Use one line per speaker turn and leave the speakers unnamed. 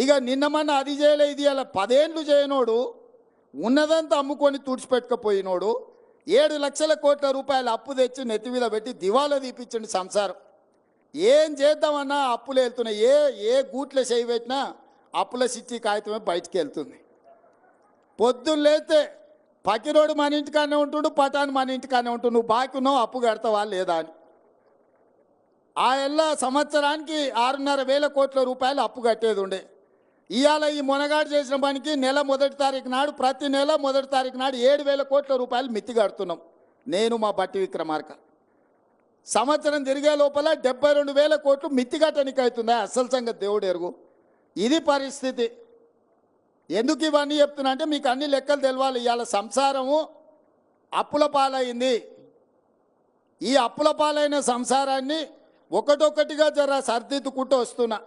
ఇక నిన్నమన్న అది చేయలే ఇది అలా 10 ఏళ్ళు చేయనోడు ఉన్నదంతా అమ్ముకొని తుడిచిపెట్టుకపోయినోడు 7 లక్షల కోట్ల రూపాయల అప్పు తెచ్చి నెత్తి మీద పెట్టి దివాలా తీపిచ్చండి సంసారం. ఏం చేద్దామన్నా అప్పులు వెళ్తున్నాయి. ఏ గూట్లో చేయి పెట్టినా అప్పుల సిట్టి కాగితమే బయటికి వెళ్తుంది. పొద్దున్న లేతే పకిరోడు మన ఇంటికానే ఉంటుండు, పటాన్ మన ఇంటికానే ఉంటుండు. నువ్వు బాకీ ఉన్నావు, అప్పు కడతావా లేదా అని. ఆ ఎల్ల సంవత్సరానికి 6,500 కోట్ల రూపాయలు అప్పు కట్టేది ఉండే. ఇవాళ ఈ మొనగాడు చేసిన పనికి నెల మొదటి తారీఖు నాడు, ప్రతి నెల మొదటి తారీఖు నాడు 7,000 కోట్ల రూపాయలు మిత్తి కడుతున్నాం నేను మా బట్టి విక్రమార్క. సంవత్సరం తిరిగే లోపల 72,000 కోట్లు మిత్తి కట్టడానికి అవుతుందా? అసలు సంగతి దేవుడు ఎరుగు. ఇది పరిస్థితి. ఎందుకు ఇవన్నీ చెప్తున్నా అంటే మీకు అన్ని లెక్కలు తెలవాలి. ఇవాళ సంసారము అప్పుల పాలైంది. ఈ అప్పుల పాలైన సంసారాన్ని ఒకటొక్కటిగా జర సర్దిద్దుకుంటూ వస్తున్నా.